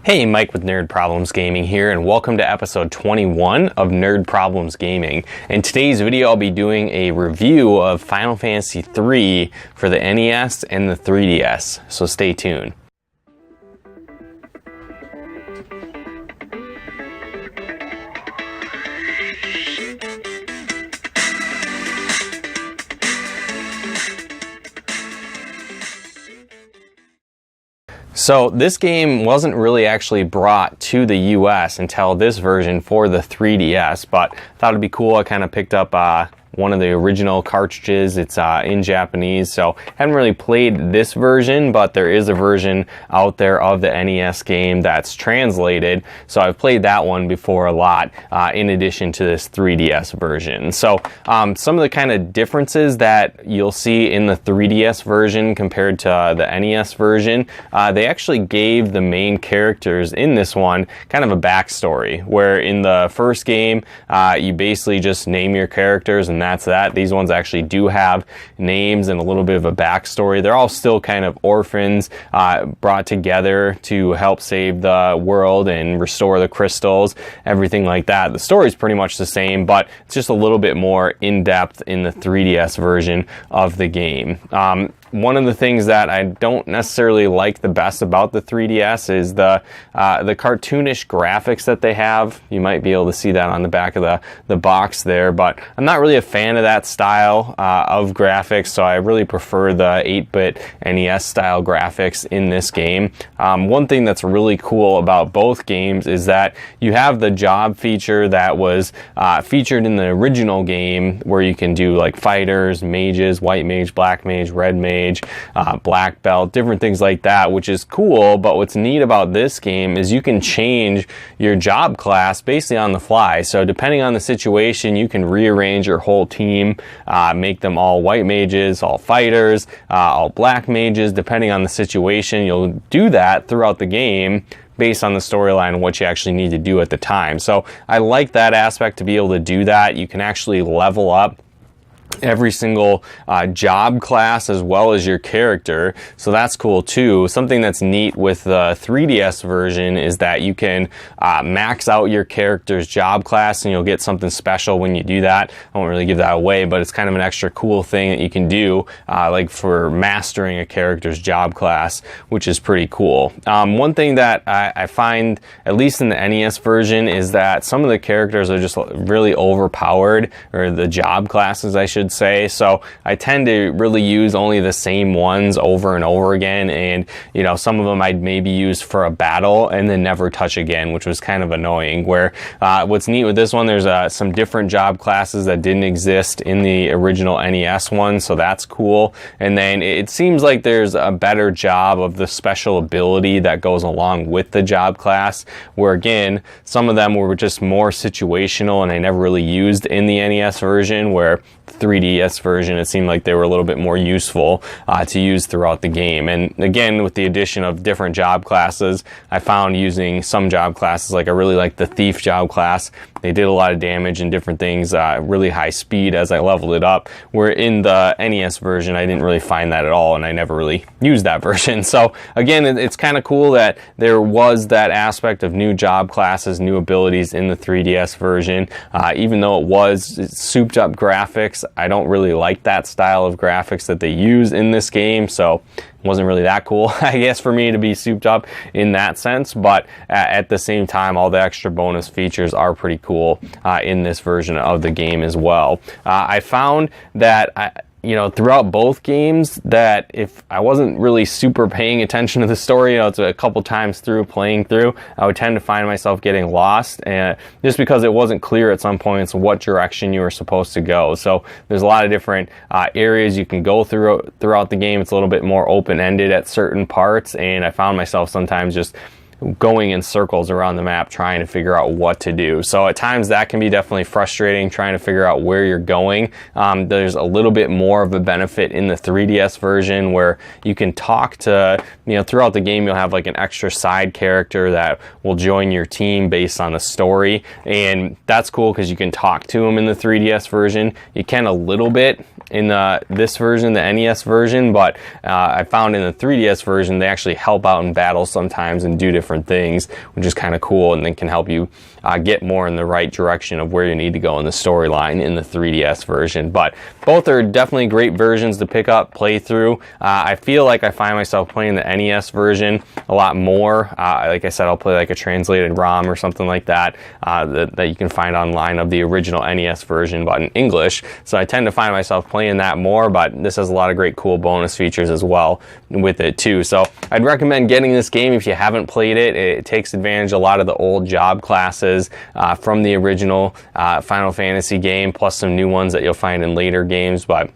Hey, Mike with Nerd Problems Gaming here, and welcome to episode 21 of Nerd Problems Gaming. In today's video, I'll be doing a review of Final Fantasy III for the NES and the 3DS, so stay tuned. So this game wasn't really actually brought to the US until this version for the 3DS, but I thought it'd be cool. I kind of picked up one of the original cartridges. It's in Japanese, so haven't really played this version, but there is a version out there of the NES game that's translated, so I've played that one before a lot, in addition to this 3DS version. So some of the kind of differences that you'll see in the 3DS version compared to the NES version, they actually gave the main characters in this one kind of a backstory, where in the first game, you basically just name your characters and that's that. These ones actually do have names and a little bit of a backstory. They're all still kind of orphans brought together to help save the world and restore the crystals, everything like that. The story's pretty much the same, but it's just a little bit more in-depth in the 3DS version of the game. One of the things that I don't necessarily like the best about the 3DS is the cartoonish graphics that they have. You might be able to see that on the back of the box there, but I'm not really a fan of that style of graphics, so I really prefer the 8-bit NES style graphics in this game. One thing that's really cool about both games is that you have the job feature that was featured in the original game, where you can do like fighters, mages, white mage, black mage, red mage, black belt, different things like that, which is cool. But what's neat about this game is you can change your job class basically on the fly. So depending on the situation, you can rearrange your whole team, make them all white mages, all fighters, all black mages. Depending on the situation, you'll do that throughout the game based on the storyline and what you actually need to do at the time. So I like that aspect, to be able to do that. You can actually level up every single job class as well as your character, so that's cool too. Something that's neat with the 3DS version is that you can max out your character's job class, and you'll get something special when you do that. I won't really give that away, but it's kind of an extra cool thing that you can do, like for mastering a character's job class, which is pretty cool. One thing that I find, at least in the NES version, is that some of the characters are just really overpowered, or the job classes I should say. So I tend to really use only the same ones over and over again, and you know, some of them I'd maybe use for a battle and then never touch again, which was kind of annoying. Where what's neat with this one, there's some different job classes that didn't exist in the original NES one, so that's cool. And then it seems like there's a better job of the special ability that goes along with the job class, where again, some of them were just more situational and I never really used in the NES version, where 3DS version, it seemed like they were a little bit more useful to use throughout the game. And again, with the addition of different job classes, I found using some job classes, like I really like the thief job class. They did a lot of damage and different things, really high speed as I leveled it up, where in the NES version I didn't really find that at all, and I never really used that version. So again, it's kind of cool that there was that aspect of new job classes, new abilities in the 3DS version. Even though it was souped up graphics, I don't really like that style of graphics that they use in this game, so it wasn't really that cool, I guess, for me to be souped up in that sense. But at the same time, all the extra bonus features are pretty cool in this version of the game as well. I found that throughout both games, that if I wasn't really super paying attention to the story, it's a couple times playing through, I would tend to find myself getting lost, and just because it wasn't clear at some points what direction you were supposed to go. So there's a lot of different areas you can go throughout the game. It's a little bit more open-ended at certain parts, and I found myself sometimes just going in circles around the map trying to figure out what to do. So at times that can be definitely frustrating, trying to figure out where you're going. There's a little bit more of a benefit in the 3DS version, where you can talk to, throughout the game you'll have like an extra side character that will join your team based on the story, and that's cool because you can talk to them in the 3DS version. You can a little bit in this version, the NES version, but I found in the 3DS version they actually help out in battle sometimes and do different things, which is kind of cool, and then can help you get more in the right direction of where you need to go in the storyline in the 3DS version. But both are definitely great versions to pick up, play through. I feel like I find myself playing the NES version a lot more. Like I said, I'll play like a translated ROM or something like that, that you can find online of the original NES version, but in English. So I tend to find myself playing that more, but this has a lot of great cool bonus features as well with it too. So I'd recommend getting this game if you haven't played it. It takes advantage of a lot of the old job classes from the original Final Fantasy game, plus some new ones that you'll find in later games, but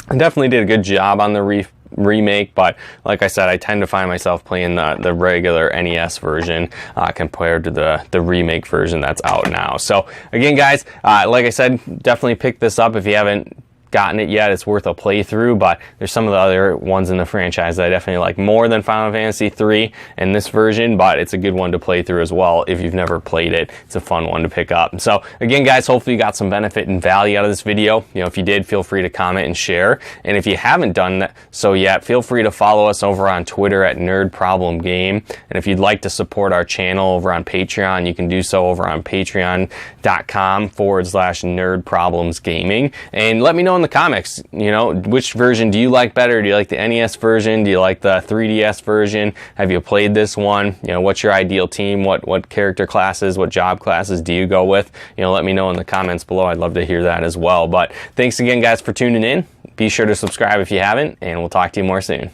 I definitely did a good job on the remake. But like I said, I tend to find myself playing the regular NES version compared to the remake version that's out now. So again, guys, like I said, definitely pick this up if you haven't gotten it yet. It's worth a playthrough, but there's some of the other ones in the franchise that I definitely like more than Final Fantasy 3 in this version, but it's a good one to play through as well if you've never played it. It's a fun one to pick up. So again, guys, hopefully you got some benefit and value out of this video. You know, if you did, feel free to comment and share, and if you haven't done so yet, feel free to follow us over on Twitter at Nerd Problem Game, and if you'd like to support our channel over on Patreon, you can do so over on patreon.com/Nerd Problems Gaming, and let me know in the comics, you know, which version do you like better? Do you like the NES version? Do you like the 3DS version? Have you played this one? You know, what's your ideal team? What character classes, what job classes do you go with? You know, let me know in the comments below. I'd love to hear that as well. But thanks again, guys, for tuning in. Be sure to subscribe if you haven't, and we'll talk to you more soon.